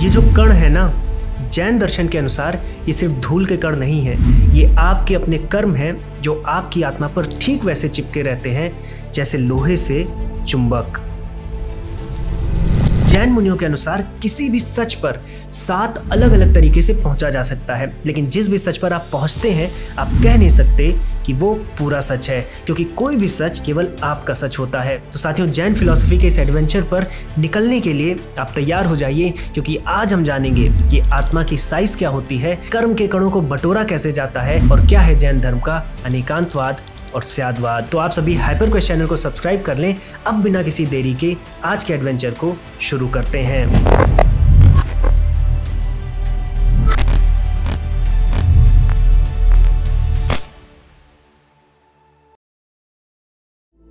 ये जो कण है ना, जैन दर्शन के अनुसार ये सिर्फ धूल के कण नहीं है, ये आपके अपने कर्म हैं जो आपकी आत्मा पर ठीक वैसे चिपके रहते हैं जैसे लोहे से चुंबक। जैन मुनियों के अनुसार किसी भी सच पर 7 अलग अलग तरीके से पहुंचा जा सकता है, लेकिन जिस भी सच पर आप पहुंचते हैं आप कह नहीं सकते कि वो पूरा सच है, क्योंकि कोई भी सच केवल आपका सच होता है। तो साथियों, जैन फिलॉसफी के इस एडवेंचर पर निकलने के लिए आप तैयार हो जाइए, क्योंकि आज हम जानेंगे कि आत्मा की साइज क्या होती है, कर्म के कणों को बटोरा कैसे जाता है और क्या है जैन धर्म का अनेकांतवाद और स्यादवाद। तो आप सभी हाइपर क्वेस्ट चैनल को सब्सक्राइब कर लें। अब बिना किसी देरी के आज के एडवेंचर को शुरू करते हैं।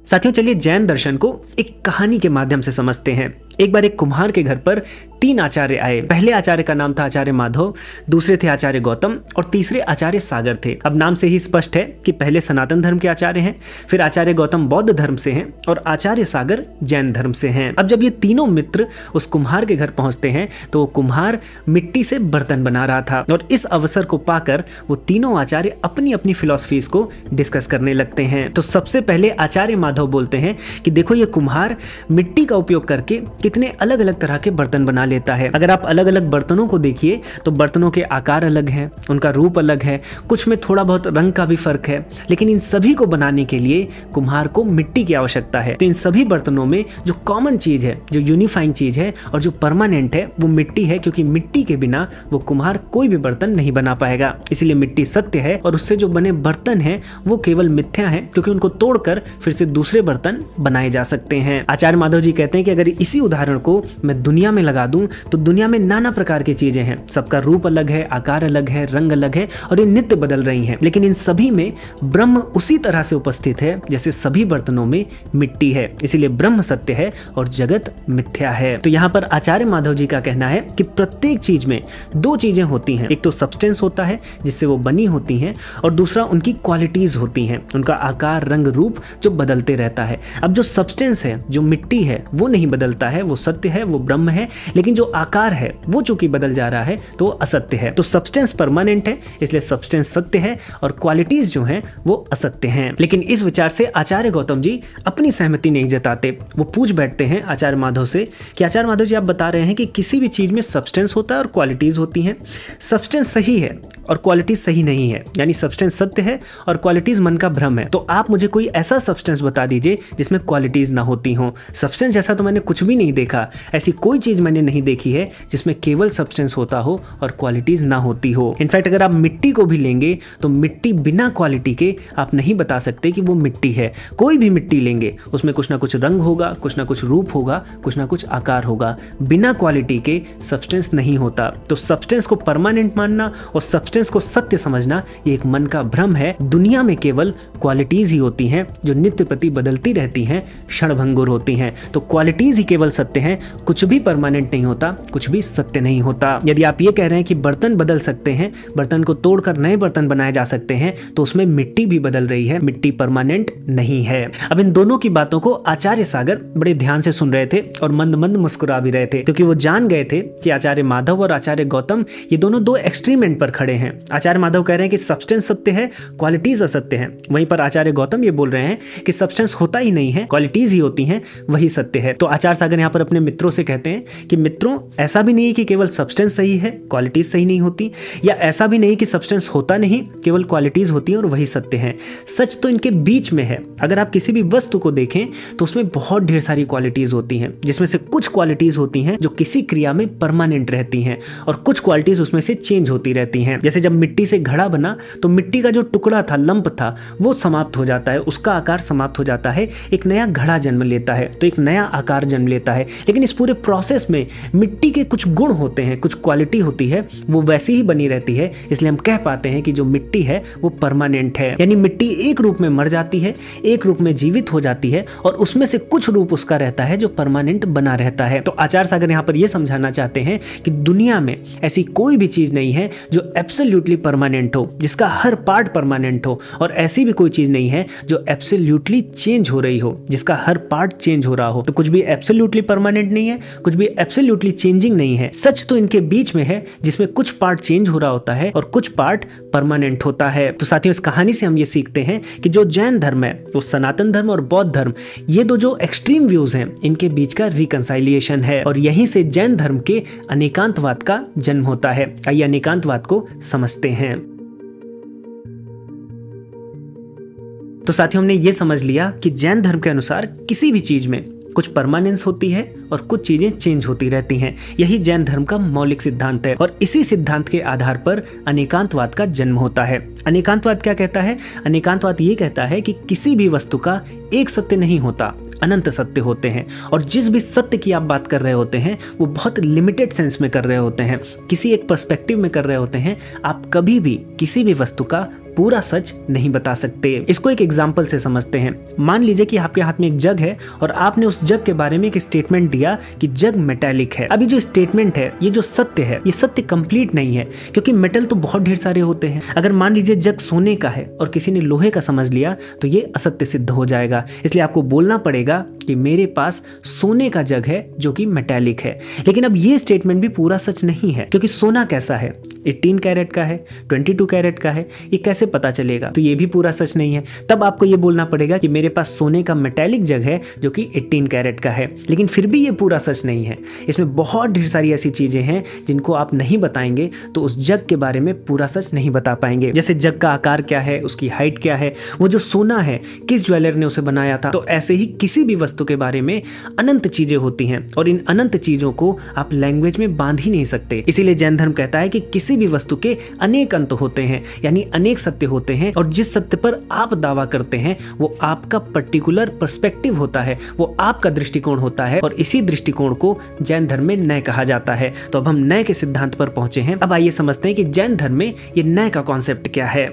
साथियों, चलिए जैन दर्शन को एक कहानी के माध्यम से समझते हैं। एक बार एक कुम्हार के घर पर 3 आचार्य आए। पहले आचार्य का नाम था आचार्य माधव, दूसरे थे आचार्य गौतम और तीसरे आचार्य सागर थे। अब नाम से ही स्पष्ट है कि पहले सनातन धर्म के आचार्य हैं, फिर आचार्य गौतम बौद्ध धर्म से हैं और आचार्य सागर जैन धर्म से हैं। अब जब ये तीनों मित्र उस कुम्हार के घर पहुंचते हैं तो वो कुम्हार मिट्टी से बर्तन बना रहा था और इस अवसर को पाकर वो तीनों आचार्य अपनी अपनी फिलॉसफीज को डिस्कस करने लगते हैं। तो सबसे पहले आचार्य माधव बोलते हैं कि देखो, ये कुम्हार मिट्टी का उपयोग करके कितने अलग अलग तरह के बर्तन बना लेता है। अगर आप अलग अलग बर्तनों को देखिए तो बर्तनों के आकार अलग है, उनका रूप अलग है, कुछ में थोड़ा बहुत रंग का भी फर्क है, लेकिन इन सभी को बनाने के लिए कुम्हार को मिट्टी की आवश्यकता है। तो इन सभी बर्तनों में जो कॉमन चीज है, जो यूनिफाइंग चीज है और जो परमानेंट है वो मिट्टी है, क्योंकि मिट्टी के बिना वो कुम्हार कोई भी बर्तन नहीं बना पाएगा। इसलिए मिट्टी सत्य है और उससे जो बने बर्तन है वो केवल मिथ्या है, क्योंकि उनको तोड़कर फिर से दूसरे बर्तन बनाए जा सकते हैं। आचार्य माधव जी कहते हैं कि अगर इसी उदाहरण को मैं दुनिया में लगा दूं तो दुनिया में नाना प्रकार की चीजें हैं, सबका रूप अलग है, आकार अलग है, रंग अलग है और ये नित्य बदल रही हैं, लेकिन इन सभी में ब्रह्म उसी तरह से उपस्थित है जैसे सभी बर्तनों में मिट्टी है। इसीलिए ब्रह्म सत्य है और जगत मिथ्या है। तो यहाँ पर आचार्य माधव जी का कहना है कि प्रत्येक चीज में 2 चीजें होती हैं, एक तो सब्सटेंस होता है जिससे वो बनी होती हैं और दूसरा उनकी क्वालिटीज होती हैं, उनका आकार, रंग, रूप जो बदलते रहता है। अब जो सब्सटेंस है, जो मिट्टी है, वो नहीं बदलता है, वो सत्य है, वो ब्रह्म है, लेकिन जो आकार है वो चूंकि बदल जा रहा है तो असत्य है। तो सब्सटेंस परमानेंट है, इसलिए सब्सटेंस सत्य है और क्वालिटीज जो हैं वो असत्य हैं। लेकिन इस विचार से आचार्य गौतम जी अपनी सहमति नहीं जताते। वो पूछ बैठते हैं आचार्य माधव से कि आचार्य माधव जी, आप बता रहे हैं कि किसी भी चीज में सब्सटेंस होता है और क्वालिटीज होती हैं। सब्सटेंस सही है और क्वालिटीज सही नहीं है, यानी सब्सटेंस सत्य है और क्वालिटीज मन का भ्रम है। तो आप मुझे कोई ऐसा सब्सटेंस बता दीजिए जिसमें क्वालिटीज ना होती हो। सब्सटेंस जैसा तो मैंने कुछ भी नहीं देखा, ऐसी कोई चीज मैंने नहीं देखी है जिसमें केवल सब्सटेंस होता हो और क्वालिटीज ना होती हो। इनफैक्ट अगर आप मिट्टी को भी लेंगे तो मिट्टी बिना क्वालिटी के आप नहीं बता सकते कि वो मिट्टी है। कोई भी मिट्टी लेंगे उसमें कुछ ना कुछ रंग होगा, कुछ ना कुछ रूप होगा, कुछ ना कुछ आकार होगा। बिना क्वालिटी के सब्सटेंस नहीं होता। तो सब्सटेंस को परमानेंट मानना और सब्सटेंस को सत्य समझना ये एक मन का भ्रम है। दुनिया में केवल क्वालिटीज ही होती हैं जो नित्य प्रति बदलती रहती हैं, क्षणभंगुर होती हैं। तो क्वालिटीज ही केवल सत्य हैं, कुछ भी परमानेंट नहीं होता, कुछ भी सत्य नहीं होता। यदि आप ये कह रहे हैं कि बर्तन बदल सकते हैं, बर्तन को तोड़कर नए बर्तन बनाए जा सकते हैं, तो उसमें मिट्टी भी बदल रही है, मिट्टी परमानेंट नहीं है। अब इन दोनों की बातों को आचार्य सागर बड़े ध्यान से सुन रहे थे और मंद मंद मुस्कुरा भी रहे थे, क्योंकि वो जान गए थे कि आचार्य माधव और आचार्य गौतम ये दोनों 2 एक्सट्रीम एंड पर खड़े हैं। आचार्य माधव कह रहे हैं कि सब्सटेंस सत्य है, क्वालिटीज असत्य है। वहीं पर आचार्य गौतम ये बोल रहे हैं कि सब्सटेंस होता ही नहीं है, क्वालिटीज ही होती हैं, वही सत्य है। तो आचार्य सागर यहाँ पर अपने मित्रों से कहते हैं कि मित्रों, ऐसा भी नहीं है कि केवल सब्सटेंस सही है, क्वालिटीज सही नहीं होती, या ऐसा भी नहीं कि सब्सटेंस होता नहीं, केवल क्वालिटीज होती हैं और वही सत्य है। सच तो इनके बीच में है। अगर आप किसी भी वस्तु को देखें तो उसमें बहुत ढेर सारी क्वालिटीज होती हैं, जिसमें से कुछ क्वालिटीज होती हैं जो किसी क्रिया में परमानेंट रहती हैं और कुछ क्वालिटीज उसमें से चेंज होती रहती हैं। जैसे जब मिट्टी से घड़ा बना तो मिट्टी का जो टुकड़ा था, लंप था, वो समाप्त हो जाता है, उसका आकार समाप्त हो जाता है, एक नया घड़ा जन्म लेता है, तो एक नया आकार जन्म लेता है। लेकिन इस पूरे प्रोसेस में मिट्टी के कुछ गुण होते हैं, कुछ क्वालिटी होती है, वो वैसी ही बनी रहती है। इसलिए हम कह पाते हैं कि जो मिट्टी है वो परमानेंट है। यानी मिट्टी एक रूप में मर जाती है, एक रूप में जीवित हो जाती है और उसमें से कुछ रूप उसका रहता है जो परमानेंट बना रहता है। तो आचार्य सागर यहाँ पर यह समझाना चाहते हैं कि दुनिया में ऐसी कोई भी चीज नहीं है जो एब्सोल्युटली परमानेंट हो, जिसका हर पार्ट परमानेंट हो, और ऐसी भी कोई चीज नहीं है जो एब्सोल्युटली चेंज हो रही हो, जिसका हर पार्ट चेंज हो रहा हो। तो कुछ भी एब्सोल्युटली परमानेंट नहीं है, कुछ भी एब्सोल्युटली एब्सोल्युटली चेंजिंग नहीं है। सच तो इनके बीच में है, जिसमें कुछ पार्ट चेंज हो रहा होता है और कुछ पार्ट परमानेंट होता है। तो साथियों, इस कहानी से हम ये सीखते हैं कि जो जैन धर्म है, वो सनातन धर्म और बौद्ध धर्म, ये दो जो एक्सट्रीम व्यूज हैं, इनके बीच का रिकंसाइलिएशन है और यहीं से जैन धर्म के अनेकांतवाद का जन्म होता है। आइए अनेकांतवाद को समझते हैं। तो साथियों, हमने ये समझ लिया कि जैन धर्म के अनुसार किसी भी चीज में कुछ परमानेंस होती है और कुछ चीजें चेंज होती रहती हैं। यही जैन धर्म का मौलिक सिद्धांत है और इसी सिद्धांत के आधार पर अनेकांतवाद का जन्म होता है। अनेकांतवाद क्या कहता है? अनेकांतवाद ये कहता है कि किसी भी वस्तु का एक सत्य नहीं होता, अनंत सत्य होते हैं और जिस भी सत्य की आप बात कर रहे होते हैं वो बहुत लिमिटेड सेंस में कर रहे होते हैं, किसी एक पर्सपेक्टिव में कर रहे होते हैं। आप कभी भी किसी भी वस्तु का पूरा सच नहीं बता सकते। इसको एक एग्जाम्पल से समझते हैं। मान लीजिए कि आपके हाथ में एक जग है और आपने उस जग के बारे में एक स्टेटमेंट दिया कि जग मेटालिक है। अभी जो स्टेटमेंट है, ये जो सत्य है, ये सत्य कंप्लीट नहीं है, क्योंकि मेटल तो बहुत ढेर सारे होते हैं। अगर मान लीजिए जग सोने का है और किसी ने लोहे का समझ लिया तो ये असत्य सिद्ध हो जाएगा। इसलिए आपको बोलना पड़ेगा कि मेरे पास सोने का जग है जो कि मेटालिक है। लेकिन अब ये स्टेटमेंट भी पूरा सच नहीं है, क्योंकि सोना कैसा है? 18 कैरेट का है, 22 कैरेट का है, ये कैसे पता चलेगा? तो ये भी पूरा सच नहीं है। तब आपको ये बोलना पड़ेगा कि मेरे पास सोने का मेटालिक जग है जो कि 18 कैरेट का है, लेकिन फिर भी ये पूरा सच नहीं है। इसमें बहुत ढेर सारी ऐसी चीजें हैं जिनको आप नहीं बताएंगे तो उस जग के बारे में पूरा सच नहीं बता पाएंगे। जैसे जग का आकार क्या है, उसकी हाइट क्या है, वो जो सोना है किस ज्वेलर ने उसे बनाया था। तो ऐसे ही किसी भी वस्तु के बारे में अनंत चीजें होती हैं और इन अनंत चीजों को आप लैंग्वेज में बांध ही नहीं सकते। इसीलिए जैन धर्म कहता है कि किसी भी वस्तु के अनेक अंत होते हैं, यानी अनेक सत्य होते हैं और जिस सत्य पर आप दावा करते हैं वो आपका पर्टिकुलर पर्सपेक्टिव होता है, वो आपका दृष्टिकोण होता है और इसी दृष्टिकोण को जैन धर्म में नय कहा जाता है। तो अब हम नय के सिद्धांत पर पहुंचे हैं। अब आइए समझते हैं कि जैन धर्म में ये नय का कॉन्सेप्ट क्या है।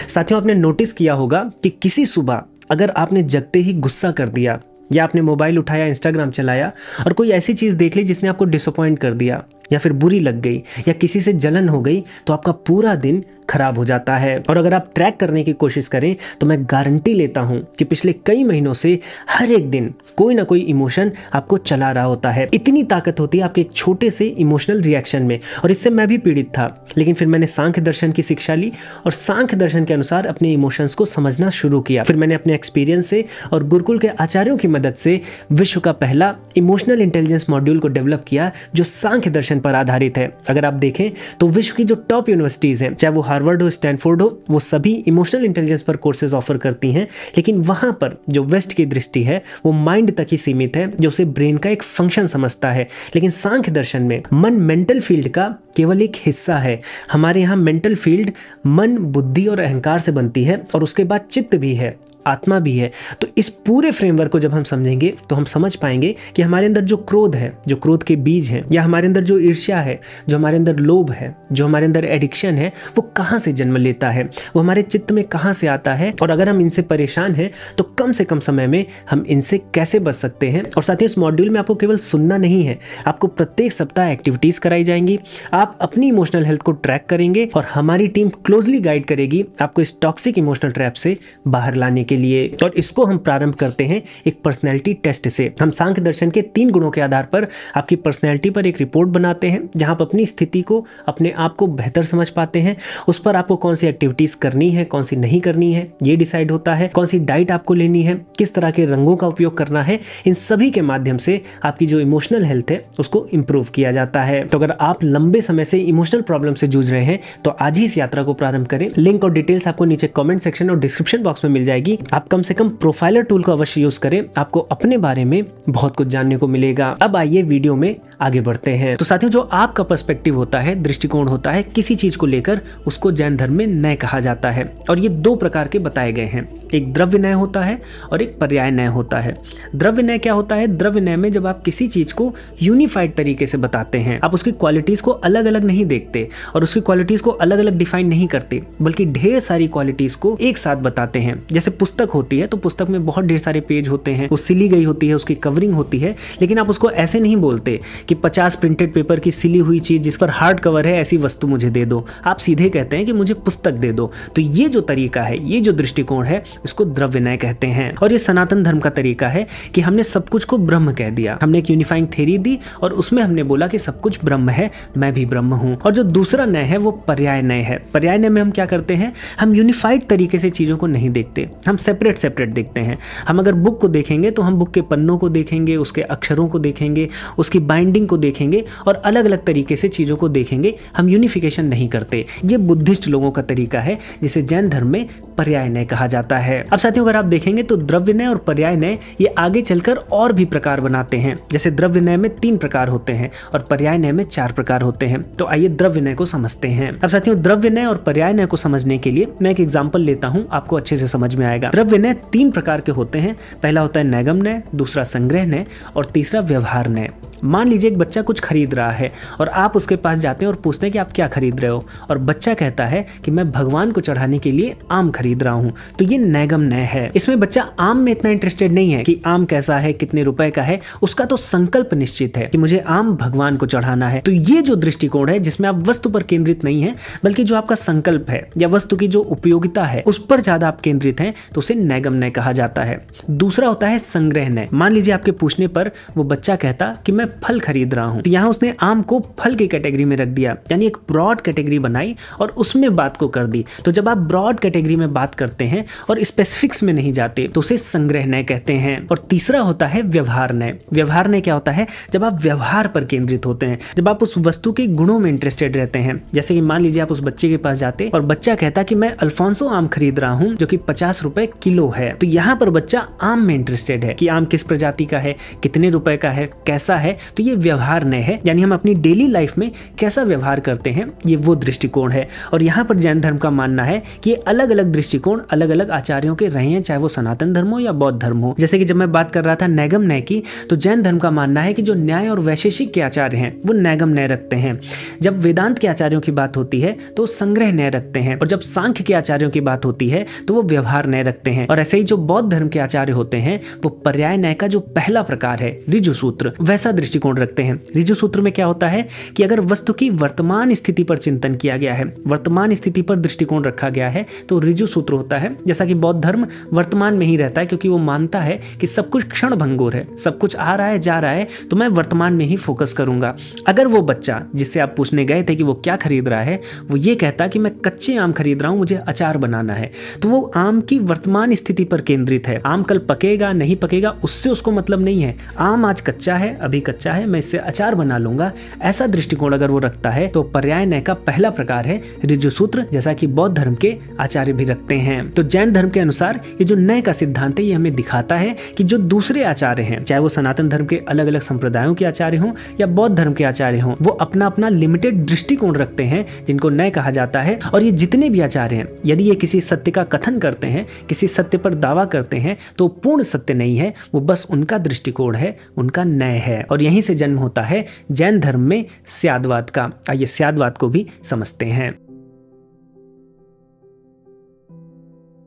साथियों, आपने नोटिस किया होगा कि किसी सुबह अगर आपने जगते ही गुस्सा कर दिया या आपने मोबाइल उठाया, इंस्टाग्राम चलाया और कोई ऐसी चीज देख ली जिसने आपको डिसअपॉइंट कर दिया या फिर बुरी लग गई या किसी से जलन हो गई, तो आपका पूरा दिन खराब हो जाता है। और अगर आप ट्रैक करने की कोशिश करें तो मैं गारंटी लेता हूं कि पिछले कई महीनों से हर एक दिन कोई ना कोई इमोशन आपको चला रहा होता है। इतनी ताकत होती है आपके एक छोटे से इमोशनल रिएक्शन में। और इससे मैं भी पीड़ित था, लेकिन फिर मैंने सांख्य दर्शन की शिक्षा ली और सांख्य दर्शन के अनुसार अपने इमोशंस को समझना शुरू किया। फिर मैंने अपने एक्सपीरियंस से और गुरुकुल के आचार्यों की मदद से विश्व का पहला इमोशनल इंटेलिजेंस मॉड्यूल को डेवलप किया जो सांख्य दर्शन पर आधारित है। अगर आप देखें तो विश्व की जो टॉप यूनिवर्सिटीज हैं, चाहे वो हार्वर्ड हो, स्टैनफोर्ड हो, वो सभी इमोशनल इंटेलिजेंस पर कोर्सेज ऑफर करती हैं। लेकिन वहां पर जो वेस्ट की दृष्टि है वो माइंड तक ही सीमित है, जो उसे ब्रेन का एक फंक्शन समझता है। लेकिन सांख्य दर्शन में मन मेंटल फील्ड का केवल एक हिस्सा है। हमारे यहाँ मेंटल फील्ड मन, बुद्धि और अहंकार से बनती है और उसके बाद चित्त भी है, आत्मा भी है। तो इस पूरे फ्रेमवर्क को जब हम समझेंगे तो हम समझ पाएंगे कि हमारे अंदर जो क्रोध है, जो क्रोध के बीज हैं, या हमारे अंदर जो ईर्ष्या है, जो हमारे अंदर लोभ है, जो हमारे अंदर एडिक्शन है, वो कहाँ से जन्म लेता है, वो हमारे चित्त में कहाँ से आता है और अगर हम इनसे परेशान हैं तो कम से कम समय में हम इनसे कैसे बच सकते हैं। और साथ ही इस मॉड्यूल में आपको केवल सुनना नहीं है, आपको प्रत्येक सप्ताह एक्टिविटीज कराई जाएंगी। आप अपनी इमोशनल हेल्थ को ट्रैक करेंगे और हमारी टीम क्लोजली गाइड करेगी आपको इस टॉक्सिक इमोशनल ट्रैप से बाहर लाने के लिए। और इसको हम प्रारंभ करते हैं एक पर्सनैलिटी टेस्ट से। हम सांख्य दर्शन के 3 गुणों के आधार पर आपकी पर्सनैलिटी पर एक रिपोर्ट बनाते हैं, जहां आप अपनी स्थिति को, अपने आप को बेहतर समझ पाते हैं। उस पर आपको कौन सी एक्टिविटीज करनी है, कौन सी नहीं करनी है, ये डिसाइड होता है। कौन सी डाइट आपको लेनी है, किस तरह के रंगों का उपयोग करना है, इन सभी के माध्यम से आपकी जो इमोशनल हेल्थ है उसको इंप्रूव किया जाता है। तो अगर आप लंबे समय से इमोशनल प्रॉब्लम से जूझ रहे हैं तो आज ही इस यात्रा को प्रारंभ करें। लिंक और डिटेल्स आपको नीचे कमेंट सेक्शन और डिस्क्रिप्शन बॉक्स में मिल जाएगी। आप कम से कम प्रोफाइलर टूल को अवश्य यूज करें, आपको अपने बारे में बहुत कुछ जानने को मिलेगा। अब आइए वीडियो में आगे बढ़ते हैं। तो साथियों, जो आपका पर्सपेक्टिव होता है, दृष्टिकोण होता है किसी चीज को लेकर, उसको जैन धर्म में नय कहा जाता है। और ये 2 प्रकार के बताए गए हैं, एक द्रव्य नय होता है और एक पर्याय नय होता है। द्रव्य नय क्या होता है? द्रव्य नय में जब आप किसी चीज को यूनिफाइड तरीके से बताते हैं, आप उसकी क्वालिटीज को अलग अलग नहीं देखते और उसकी क्वालिटीज को अलग अलग डिफाइन नहीं करते, बल्कि ढेर सारी क्वालिटीज को एक साथ बताते हैं। जैसे पुस्तक होती है तो पुस्तक में बहुत ढेर सारे पेज होते हैं, वो सिली गई होती है, उसकी कवरिंग होती है, लेकिन आप उसको ऐसे नहीं बोलते कि 50 प्रिंटेड पेपर की सिली हुई चीज जिस पर हार्ड कवर है ऐसी वस्तु मुझे दे दो। आप सीधे कहते हैं कि मुझे पुस्तक दे दो। तो ये जो तरीका है, ये जो दृष्टिकोण है, इसको द्रव्यनय कहते हैं। और ये सनातन धर्म का तरीका है कि हमने सब कुछ को ब्रह्म कह दिया। हमने एक यूनिफाइंग थ्योरी दी और उसमें हमने बोला कि सब कुछ ब्रह्म है, मैं भी ब्रह्म हूं। और जो दूसरा नय है वो पर्याय नय है। पर्याय नय में हम क्या करते हैं, हम यूनिफाइड तरीके से चीजों को नहीं देखते, हम सेपरेट सेपरेट देखते हैं। हम अगर बुक को देखेंगे तो हम बुक के पन्नों को देखेंगे, उसके अक्षरों को देखेंगे, उसकी बाइंडिंग को देखेंगे और अलग अलग तरीके से चीजों को देखेंगे। हम यूनिफिकेशन नहीं करते। ये बुद्धिस्ट लोगों का तरीका है जिसे जैन धर्म में पर्याय नय कहा जाता है। अब साथियों अगर आप देखेंगे तो द्रव्य नय और पर्याय नय ये आगे चलकर और भी प्रकार बनाते हैं। जैसे द्रव्य नय में 3 प्रकार होते हैं और पर्याय नय में 4 प्रकार होते हैं। तो आइए द्रव्य नय को समझते हैं। अब साथियों द्रव्य नय और पर्याय नय को समझने के लिए मैं एक एग्जांपल लेता हूं, आपको अच्छे से समझ में आएगा। द्रव्य नय 3 प्रकार के होते हैं। पहला होता है नैगम नय, दूसरा संग्रह नय और तीसरा व्यवहार नय। मान लीजिए एक बच्चा कुछ खरीद रहा है और आप उसके पास जाते हैं और पूछते हैं कि आप क्या खरीद रहे हो, और बच्चा कहता है कि मैं भगवान को चढ़ाने के लिए आम खरीद रहा हूं। तो ये नैगम नय है। इसमें बच्चा आम में इतना इंटरेस्टेड नहीं है कि आम कैसा है, कितने रुपए का है। उसका तो संकल्प निश्चित है कि मुझे आम भगवान को चढ़ाना है। तो ये जो दृष्टिकोण है जिसमें आप वस्तु पर केंद्रित नहीं है बल्कि जो आपका संकल्प है या वस्तु की जो उपयोगिता है उस पर ज्यादा आप केंद्रित हैं, तो उसे नैगम नय कहा जाता है। दूसरा होता है संग्रह नय। मान लीजिए आपके पूछने पर वो बच्चा कहता कि मैं फल खरीद रहा हूं, तो यहां उसने आम को फल की कैटेगरी में रख दिया, यानी एक ब्रॉड कैटेगरी बनाई और उसमें बात को कर दी। तो जब आप ब्रॉड कैटेगरी में बात करते हैं और स्पेसिफिक्स में नहीं जाते तो उसे संग्रह नय कहते हैं। और तीसरा होता है व्यवहार नय। व्यवहार नय क्या होता है, जब आप व्यवहार पर केंद्रित होते हैं, जब आप उस वस्तु के गुणों में इंटरेस्टेड रहते हैं। जैसे कि मान लीजिए आप उस बच्चे के पास जाते और बच्चा कहता कि मैं अल्फांसो आम खरीद रहा हूं जो कि 50 रुपए किलो है। तो यहां पर बच्चा आम में इंटरेस्टेड है कि आम किस प्रजाति का है, कितने रुपए का है, कैसा है। तो ये व्यवहार नय है, यानी हम अपनी डेली लाइफ में कैसा व्यवहार करते हैं, ये वो दृष्टिकोण है। और यहाँ पर जैन धर्म का मानना है कि ये अलग अलग दृष्टिकोण अलग अलग आचार्यों के रहे हैं, चाहे वो सनातन धर्म हो या बौद्ध धर्म हो। जैसे कि जब मैं बात कर रहा था नैगम नय की, तो जैन धर्म का मानना है कि जो न्याय और वैशेषिक के आचार्य हैं वो नैगम नय रखते हैं। जब वेदांत के आचार्यों की बात होती है तो संग्रह नय रखते हैं, और जब सांख्य के आचार्यों की बात होती है तो वो व्यवहार नय रखते हैं। और ऐसे ही जो बौद्ध धर्म के आचार्य होते हैं वो पर्याय नय का जो पहला प्रकार है ऋजु सूत्र, वैसा दृष्टिकोण रखते हैं। ऋजु सूत्र में क्या होता है कि अगर वस्तु की वर्तमान स्थिति पर चिंतन किया गया है, वर्तमान स्थिति पर दृष्टिकोण रखा गया है, तो ऋजु सूत्र होता है। जैसा कि बौद्ध धर्म वर्तमान में ही रहता है क्योंकि वो मानता है कि सब कुछ क्षण भंगुर है, सब कुछ आ रहा है जा रहा है, तो मैं वर्तमान में ही फोकस करूंगा। अगर वो बच्चा जिससे आप पूछने गए थे कि वो क्या खरीद रहा है, वो ये कहता कि मैं कच्चे आम खरीद रहा हूं, मुझे अचार बनाना है, तो वो आम की वर्तमान स्थिति पर केंद्रित है। आम कल पकेगा नहीं पकेगा उससे उसको मतलब नहीं है। आम आज कच्चा है, अभी कच्चा है, मैं इससे अचार बना लूंगा। ऐसा दृष्टिकोण अगर वो रखता है तो पर्याय नय का पहला प्रकार है ऋजु सूत्र, जैसा कि बौद्ध धर्म के आचार्य भी रखते हैं। तो जैन धर्म के अनुसार ये जो नय का सिद्धांत है ये हमें दिखाता है कि जो दूसरे आचार्य हैं, चाहे वो सनातन धर्म के अलग अलग संप्रदायों के आचार्य हों या बौद्ध धर्म के आचार्य हों, वो अपना अपना लिमिटेड दृष्टिकोण रखते हैं जिनको नय कहा जाता है। और ये जितने भी आचार्य हैं, यदि ये किसी सत्य का कथन करते हैं, किसी सत्य पर दावा करते हैं, तो पूर्ण सत्य नहीं है, वो बस उनका दृष्टिकोण है, उनका नय है। और यहीं से जन्म होता है जैन धर्म में स्याद्वाद का। आइए स्याद्वाद को भी समझते हैं।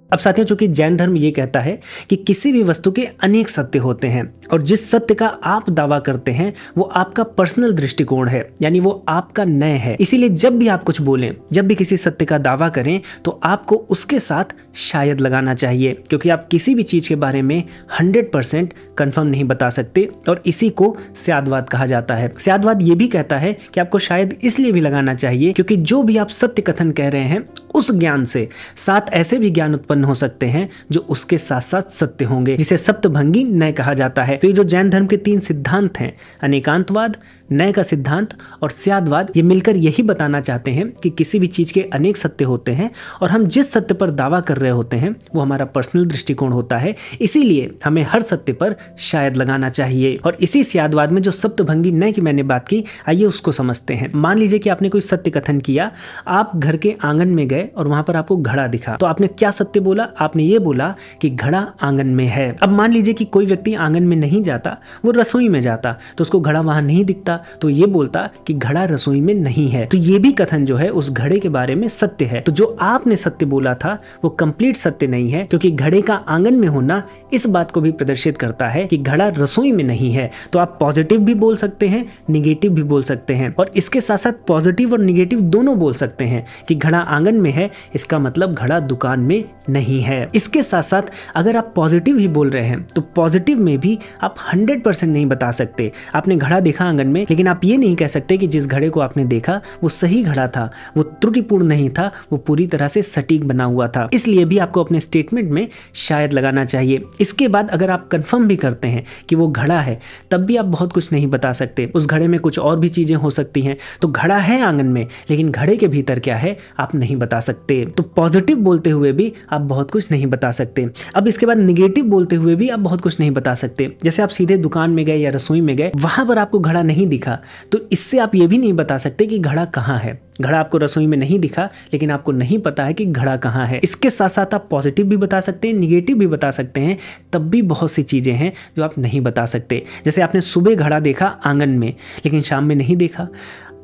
अब साथियों चूंकि जैन धर्म ये कहता है कि किसी भी वस्तु के अनेक सत्य होते हैं और जिस सत्य का आप दावा करते हैं वो आपका पर्सनल दृष्टिकोण है, यानी वो आपका नय है। इसीलिए जब भी आप कुछ बोलें, जब भी किसी सत्य का दावा करें, तो आपको उसके साथ शायद लगाना चाहिए, क्योंकि आप किसी भी चीज के बारे में 100% कंफर्म नहीं बता सकते। और इसी को स्याद्वाद कहा जाता है। स्याद्वाद ये भी कहता है कि आपको शायद इसलिए भी लगाना चाहिए क्योंकि जो भी आप सत्य कथन कह रहे हैं उस ज्ञान से 7 ऐसे भी ज्ञान उत्पन्न हो सकते हैं जो उसके साथ साथ सत्य होंगे, जिसे सप्तभंगी नय कहा जाता है। तो ये जो जैन धर्म के 3 सिद्धांत हैं, अनेकांतवाद, नय का सिद्धांत और स्याद्वाद, ये मिलकर यही बताना चाहते हैं कि किसी भी चीज के अनेक सत्य होते हैं और हम जिस सत्य पर दावा कर रहे होते हैं वो हमारा पर्सनल दृष्टिकोण होता है। इसीलिए हमें हर सत्य पर शायद लगाना चाहिए। और इसी स्याद्वाद में जो सप्तभंगी नय की मैंने बात की, आइए उसको समझते हैं। मान लीजिए कि आपने कोई सत्य कथन किया, आप घर के आंगन में गए और वहां पर आपको घड़ा दिखा, तो आपने क्या सत्य बोला? आपने ये बोला कि घड़ा आंगन में है। अब मान लीजिए कि कोई व्यक्ति आंगन में नहीं जाता, वो रसोई में जाता, तो उसको घड़ा वहां नहीं दिखता, तो ये बोलता कि घड़ा रसोई में नहीं है। तो ये भी कथन जो है उस घड़े के बारे में सत्य है। तो जो आपने सत्य बोला था वो कंप्लीट सत्य नहीं है, क्योंकि घड़े का आंगन में होना इस बात को भी प्रदर्शित करता है कि घड़ा रसोई में नहीं है। तो आप पॉजिटिव भी बोल सकते हैं, निगेटिव भी बोल सकते हैं, और इसके साथ साथ पॉजिटिव और निगेटिव दोनों बोल सकते हैं कि घड़ा आंगन में है, इसका मतलब घड़ा दुकान में नहीं है। इसके साथ साथ अगर आप पॉजिटिव ही बोल रहे हैं तो पॉजिटिव में भी आप 100% नहीं बता सकते। आपने घड़ा देखा आंगन में, लेकिन आप ये नहीं कह सकते कि जिस घड़े को आपने देखा वो सही घड़ा था, वो त्रुटिपूर्ण नहीं था, वो पूरी तरह से सटीक बना हुआ था। इसलिए भी आपको अपने स्टेटमेंट में शायद लगाना चाहिए। इसके बाद अगर आप कंफर्म भी करते हैं कि वो घड़ा है, तब भी आप बहुत कुछ नहीं बता सकते। उस घड़े में कुछ और भी चीजें हो सकती हैं। तो घड़ा है आंगन में, लेकिन घड़े के भीतर क्या है आप नहीं बता सकते। तो पॉजिटिव बोलते हुए भी आप बहुत कुछ नहीं बता सकते। अब इसके बाद निगेटिव बोलते हुए भी आप बहुत कुछ नहीं बता सकते। जैसे आप सीधे दुकान में गए या रसोई में गए, वहां पर आपको घड़ा नहीं दिखा, तो इससे आप ये भी नहीं बता सकते कि घड़ा कहाँ है। घड़ा आपको रसोई में नहीं दिखा, लेकिन आपको नहीं पता है कि घड़ा कहाँ है। इसके साथ साथ आप पॉजिटिव भी बता सकते हैं, निगेटिव भी बता सकते हैं, तब भी बहुत सी चीजें हैं जो आप नहीं बता सकते। जैसे आपने सुबह घड़ा देखा आंगन में, लेकिन शाम में नहीं देखा।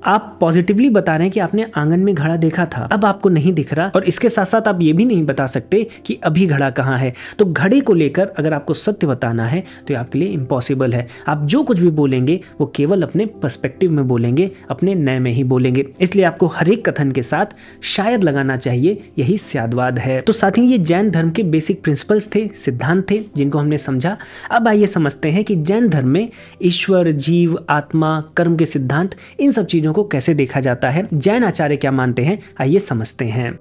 आप पॉजिटिवली बता रहे हैं कि आपने आंगन में घड़ा देखा था, अब आपको नहीं दिख रहा, और इसके साथ साथ आप ये भी नहीं बता सकते कि अभी घड़ा कहाँ है। तो घड़े को लेकर अगर आपको सत्य बताना है तो ये आपके लिए इम्पॉसिबल है। आप जो कुछ भी बोलेंगे वो केवल अपने पर्सपेक्टिव में बोलेंगे, अपने नए में ही बोलेंगे। इसलिए आपको हर एक कथन के साथ शायद लगाना चाहिए, यही स्यादवाद है। तो साथियों, ये जैन धर्म के बेसिक प्रिंसिपल्स थे, सिद्धांत थे, जिनको हमने समझा। अब आइए समझते हैं कि जैन धर्म में ईश्वर, जीव, आत्मा, कर्म के सिद्धांत, इन सब चीजों को कैसे देखा जाता है, जैन आचार्य क्या मानते हैं, आइए समझते हैं।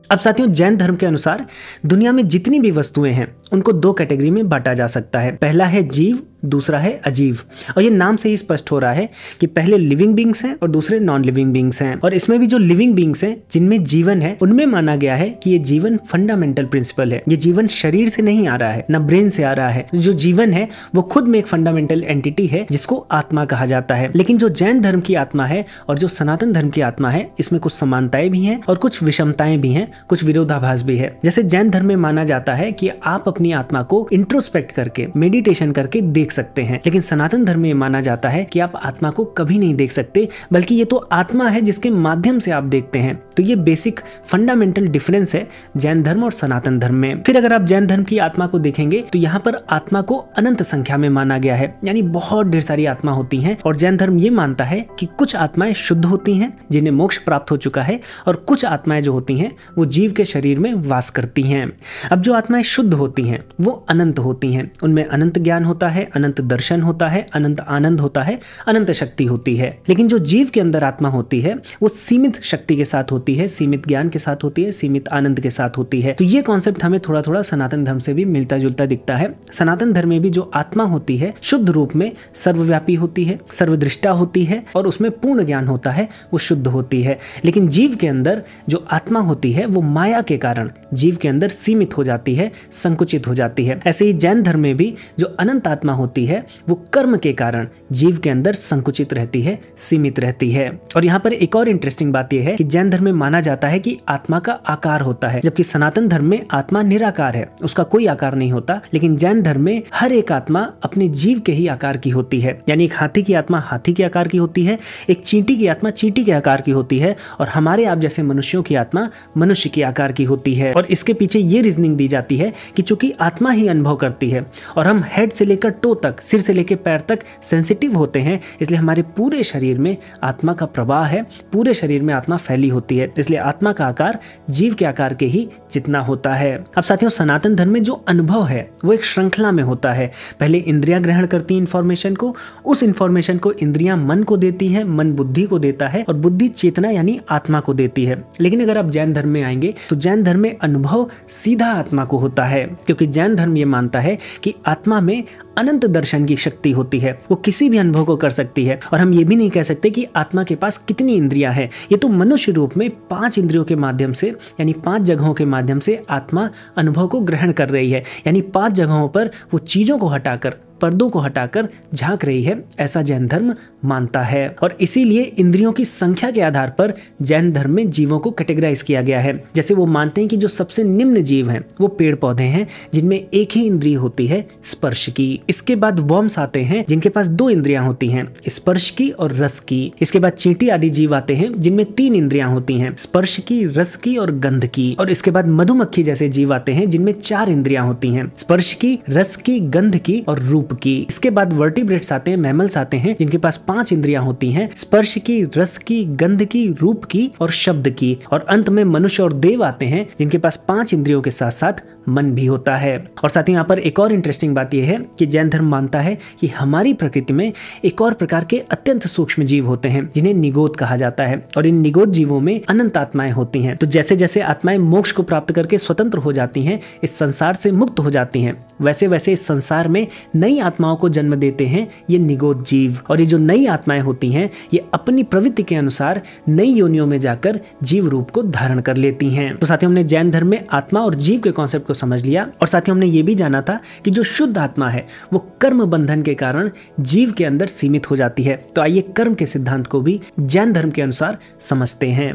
अब साथियों, जैन धर्म के अनुसार दुनिया में जितनी भी वस्तुएं हैं उनको दो कैटेगरी में बांटा जा सकता है। पहला है जीव, दूसरा है अजीव। और ये नाम से ही स्पष्ट हो रहा है कि पहले लिविंग बींग्स हैं और दूसरे नॉन लिविंग बींग्स हैं। और इसमें भी जो लिविंग बींग्स हैं, जिनमें जीवन है, उनमें माना गया है कि ये जीवन फंडामेंटल प्रिंसिपल है। ये जीवन शरीर से नहीं आ रहा है, ना ब्रेन से आ रहा है। जो जीवन है वो खुद में एक फंडामेंटल एंटिटी है जिसको आत्मा कहा जाता है। लेकिन जो जैन धर्म की आत्मा है और जो सनातन धर्म की आत्मा है, इसमें कुछ समानताएं भी हैं और कुछ विषमताएं भी हैं, कुछ विरोधाभास भी है। जैसे जैन धर्म में माना जाता है कि आप अपनी आत्मा को इंट्रोस्पेक्ट करके, मेडिटेशन करके देख सकते हैं, लेकिन सनातन धर्म में माना जाता है कि आप आत्मा को कभी नहीं देख सकते, बल्कि ये तो आत्मा है जिसके माध्यम से आप देखते हैं। तो ये बेसिक फंडामेंटल डिफरेंस है जैन धर्म और सनातन धर्म में। फिर अगर आप जैन धर्म की आत्मा को देखेंगे तो यहाँ पर आत्मा को अनंत संख्या में माना गया है, यानी बहुत ढेर सारी आत्मा होती हैं। और जैन धर्म ये मानता है कि कुछ आत्माएं शुद्ध होती हैं जिन्हें मोक्ष प्राप्त हो चुका है, और कुछ आत्माएं जो होती हैं वो जीव के शरीर में वास करती हैं। अब जो आत्माएं शुद्ध होती हैं वो अनंत होती हैं, उनमें अनंत ज्ञान होता है, अनंत दर्शन होता है, अनंत आनंद होता है, अनंत शक्ति होती है। लेकिन जो जीव के अंदर आत्मा होती है वो सीमित शक्ति के साथ होती है, सीमित ज्ञान के साथ होती है, सीमित आनंद के साथ होती है। तो ये कॉन्सेप्ट हमें थोड़ा थोड़ा सनातन धर्म से भी मिलता जुलता दिखता है। सनातन धर्म में भी जो आत्मा होती है शुद्ध रूप में सर्वव्यापी होती है, सर्वदृष्टा होती है, और उसमें पूर्ण ज्ञान होता है, वो शुद्ध होती है। लेकिन जीव के अंदर जो आत्मा होती है वो माया के कारण जीव के अंदर सीमित हो जाती है, संकुचित हो जाती है। ऐसे ही जैन धर्म में भी जो अनंत आत्मा होती है वो कर्म के कारण जीव के अंदर संकुचित रहती है, सीमित रहती है। और यहाँ पर एक और इंटरेस्टिंग बात यह है कि जैन धर्म में माना जाता है कि आत्मा का आकार होता है, जबकि सनातन धर्म में आत्मा निराकार है, उसका कोई आकार नहीं होता। लेकिन जैन धर्म में हर एक आत्मा अपने जीव के ही आकार की होती है, यानी एक हाथी की आत्मा हाथी के आकार की होती है, एक चींटी की आत्मा चींटी के आकार की होती है, और हमारे आप जैसे मनुष्यों की आत्मा मनुष्य के आकार की होती है। और इसके पीछे ये रीजनिंग दी जाती है कि चूंकि आत्मा ही अनुभव करती है और हम हेड से लेकर टो तक, सिर से लेकर पैर तक सेंसिटिव होते हैं, इसलिए हमारे पूरे शरीर में आत्मा का प्रवाह है, पूरे शरीर में आत्मा फैली होती है। इसलिए आत्मा का आकार जीव के आकार के ही जितना होता है। अब साथियों, सनातन धर्म में जो अनुभव है वो एक श्रृंखला में होता है। पहले इंद्रियां ग्रहण करती हैं इंफॉर्मेशन को, उस इंफॉर्मेशन को इंद्रियां मन को देती हैं, मन बुद्धि को देता है, और बुद्धि चेतना यानी आत्मा को देती है। लेकिन अगर आप जैन धर्म में आएंगे तो जैन धर्म में अनुभव सीधा आत्मा को होता है, क्योंकि जैन धर्म ये मानता है कि आत्मा में अनंत दर्शन की शक्ति होती है, वो किसी भी अनुभव को कर सकती है। और हम ये भी नहीं कह सकते कि आत्मा के पास कितनी इंद्रियां हैं, ये तो मनुष्य रूप में 5 इंद्रियों के माध्यम से, यानी 5 जगहों के माध्यम से आत्मा अनुभव को ग्रहण कर रही है। यानी 5 जगहों पर वो चीजों को हटाकर पर्दों को हटाकर झांक रही है, ऐसा जैन धर्म मानता है। और इसीलिए इंद्रियों की संख्या के आधार पर जैन धर्म में जीवों को कैटेगराइज किया गया है। जैसे वो मानते हैं कि जो सबसे निम्न जीव हैं वो पेड़ पौधे हैं जिनमें एक ही इंद्रिय होती है, स्पर्श की। इसके बाद वर्म्स आते हैं जिनके पास 2 इंद्रियां होती हैं, स्पर्श की और रस की। इसके बाद चींटी आदि जीव आते हैं जिनमें 3 इंद्रियां होती हैं, स्पर्श की, रस की और गंध की। और इसके बाद मधुमक्खी जैसे जीव आते हैं जिनमें 4 इंद्रियां होती हैं, स्पर्श की, रस की, गंध की और रूप की। इसके बाद वर्टिब्रेट्स आते हैं, मैमल्स आते हैं जिनके पास 5 इंद्रियां होती हैं, स्पर्श की, रस की, गंध की, रूप की और शब्द की। और अंत में मनुष्य और देव आते हैं जिनके पास 5 इंद्रियों के साथ साथ मन भी होता है। और साथ ही यहाँ पर एक और इंटरेस्टिंग बात यह है कि जैन धर्म मानता है कि हमारी प्रकृति में एक और प्रकार के अत्यंत सूक्ष्म जीव होते हैं जिन्हें निगोद कहा जाता है। और इन निगोद जीवों में अनंत आत्माएं होती हैं। तो जैसे जैसे आत्माएं मोक्ष को प्राप्त करके स्वतंत्र हो जाती हैं, इस संसार से मुक्त हो जाती हैं, वैसे वैसे इस संसार में नई आत्माओं को जन्म देते हैं ये निगोद जीव। और ये जो नई आत्माएं होती हैं ये अपनी प्रवृत्ति के अनुसार नई योनियों में जाकर जीव रूप को धारण कर लेती हैं। तो साथियों, हमने जैन धर्म में आत्मा और जीव के कॉन्सेप्ट को समझ लिया। और साथियों, हमने ये भी जाना था कि जो शुद्ध आत्मा है वो कर्म बंधन के कारण जीव के अंदर सीमित हो जाती है। तो आइए कर्म के सिद्धांत को भी जैन धर्म के अनुसार समझते हैं।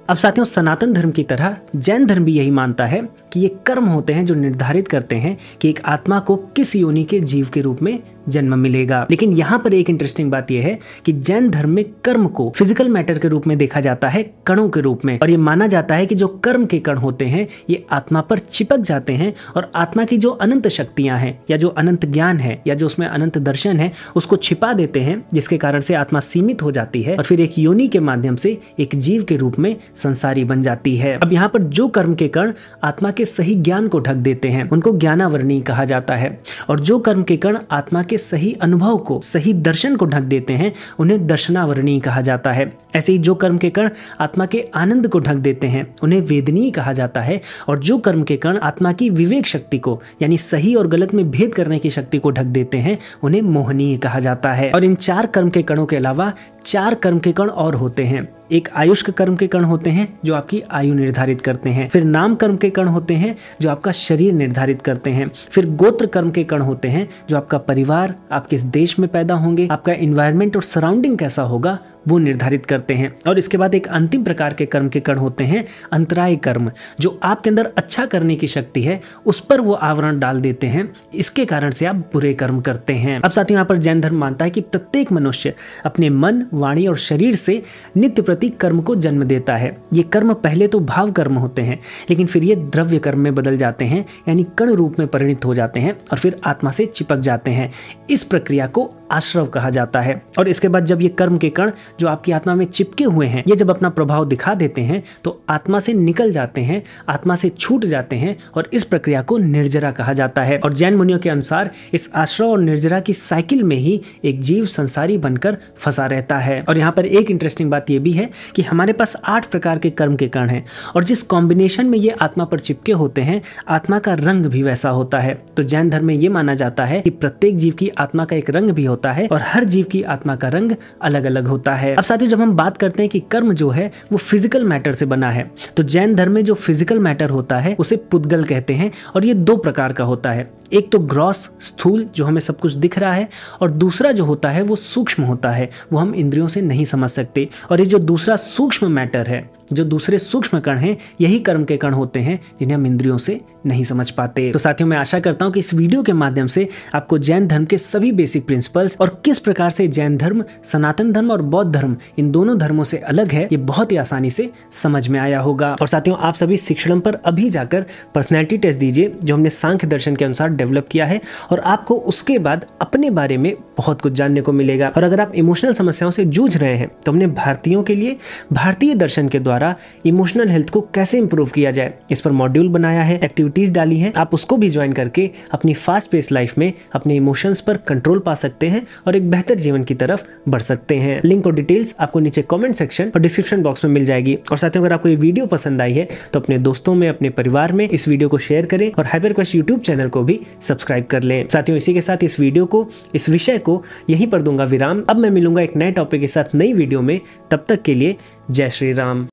अब साथियों, सनातन धर्म की तरह जैन धर्म भी यही मानता है कि ये कर्म होते हैं जो निर्धारित करते हैं कि एक आत्मा को किस योनि के जीव के रूप में जन्म मिलेगा। लेकिन यहाँ पर एक इंटरेस्टिंग बात यह है कि जैन धर्म में कर्म को फिजिकल मैटर के रूप में देखा जाता है, कणों के रूप में। और ये माना जाता है कि जो कर्म के कण होते हैं ये आत्मा पर चिपक जाते हैं और आत्मा की जो अनंत शक्तियां हैं या जो अनंत ज्ञान है या जो उसमें अनंत दर्शन है उसको छिपा देते हैं, जिसके कारण से आत्मा सीमित हो जाती है और फिर एक योनि के माध्यम से एक जीव के रूप में संसारी बन जाती है। अब यहाँ पर जो कर्म के कण आत्मा के सही ज्ञान को ढक देते हैं उनको ज्ञानावरणी कहा जाता है। और जो कर्म के कण आत्मा के सही अनुभव को, सही दर्शन को ढक देते हैं उन्हें दर्शनावरणी कहा जाता है। ऐसे ही जो कर्म के कण आत्मा के आनंद को ढक देते हैं उन्हें वेदनीय कहा जाता है। और जो कर्म के कण आत्मा की विवेक शक्ति को, यानी सही और गलत में भेद करने की शक्ति को ढक देते हैं उन्हें मोहनीय कहा जाता है। और इन 4 कर्म के कणों के अलावा 4 कर्म के कण और होते हैं। एक आयुष्क कर्म के कण होते हैं जो आपकी आयु निर्धारित करते हैं। फिर नाम कर्म के कण होते हैं जो आपका शरीर निर्धारित करते हैं। फिर गोत्र कर्म के कण होते हैं जो आपका परिवार, आप किस देश में पैदा होंगे, आपका एनवायरनमेंट और सराउंडिंग कैसा होगा वो निर्धारित करते हैं। और इसके बाद एक अंतिम प्रकार के कर्म के कण होते हैं अंतराय कर्म, जो आपके अंदर अच्छा करने की शक्ति है उस पर वो आवरण डाल देते हैं, इसके कारण से आप बुरे कर्म करते हैं। अब साथियों, यहाँ पर जैन धर्म मानता है कि प्रत्येक मनुष्य अपने मन, वाणी और शरीर से नित्य प्रति कर्म को जन्म देता है। ये कर्म पहले तो भाव कर्म होते हैं लेकिन फिर ये द्रव्य कर्म में बदल जाते हैं, यानी कण रूप में परिणित हो जाते हैं और फिर आत्मा से चिपक जाते हैं। इस प्रक्रिया को आश्रव कहा जाता है। और इसके बाद जब ये कर्म के कण जो आपकी आत्मा में चिपके हुए हैं ये जब अपना प्रभाव दिखा देते हैं तो आत्मा से निकल जाते हैं, आत्मा से छूट जाते हैं और इस प्रक्रिया को निर्जरा कहा जाता है। और जैन मुनियों के अनुसार इस आश्रव और निर्जरा की साइकिल में ही एक जीव संसारी बनकर फंसा रहता है। और यहाँ पर एक इंटरेस्टिंग बात यह भी है कि हमारे पास 8 प्रकार के कर्म के कण हैं और जिस कॉम्बिनेशन में ये आत्मा पर चिपके होते हैं आत्मा का रंग भी वैसा होता है। तो जैन धर्म में ये माना जाता है कि प्रत्येक जीव की आत्मा का एक रंग भी होता है और हर जीव की आत्मा का रंग अलग अलग होता है। अब साथियों, जब हम बात करते हैं कि कर्म जो है वो फिजिकल मैटर से बना है तो जैन धर्म में जो फिजिकल मैटर होता है उसे पुद्गल कहते हैं। और ये 2 प्रकार का होता है, एक तो ग्रॉस स्थूल जो हमें सब कुछ दिख रहा है और दूसरा जो होता है वो सूक्ष्म होता है, वो हम इंद्रियों से नहीं समझ सकते। और ये जो दूसरा सूक्ष्म मैटर है, जो दूसरे सूक्ष्म कण हैं, यही कर्म के कण होते हैं जिन्हें हम इंद्रियों से नहीं समझ पाते। तो साथियों, मैं आशा करता हूं कि इस वीडियो के माध्यम से आपको जैन धर्म के सभी बेसिक प्रिंसिपल्स और किस प्रकार से जैन धर्म, सनातन धर्म और बौद्ध धर्म इन दोनों धर्मों से अलग है ये बहुत ही आसानी से समझ में आया होगा। और साथियों, आप सभी शिक्षण पर अभी जाकर पर्सनैलिटी टेस्ट दीजिए जो हमने सांख्य दर्शन के अनुसार डेवलप किया है और आपको उसके बाद अपने बारे में बहुत कुछ जानने को मिलेगा। और अगर आप इमोशनल समस्याओं से जूझ रहे हैं तो हमने भारतीयों के लिए भारतीय दर्शन के द्वारा इमोशनल हेल्थ को कैसे इंप्रूव किया जाए इस पर मॉड्यूल बनाया है, एक्टिविटीज डाली है। आप उसको भी ज्वाइन करके अपनी फास्ट पेस लाइफ में अपने इमोशंस पर कंट्रोल पा सकते हैं और एक बेहतर जीवन की तरफ बढ़ सकते हैं। लिंक और डिटेल्स आपको नीचे कमेंट सेक्शन और डिस्क्रिप्शन बॉक्स में मिल जाएगी। और साथियों, अगर आपको ये वीडियो पसंद आई है तो अपने दोस्तों में, अपने परिवार में इस वीडियो को शेयर करें और हाइपरक्वेस्ट यूट्यूब चैनल को भी सब्सक्राइब कर लें। साथियों, इसी के साथ इस वीडियो को, इस विषय को यहीं पर दूंगा विराम। अब मैं मिलूंगा एक नए टॉपिक के साथ नई वीडियो में। तब तक के लिए जय श्री राम।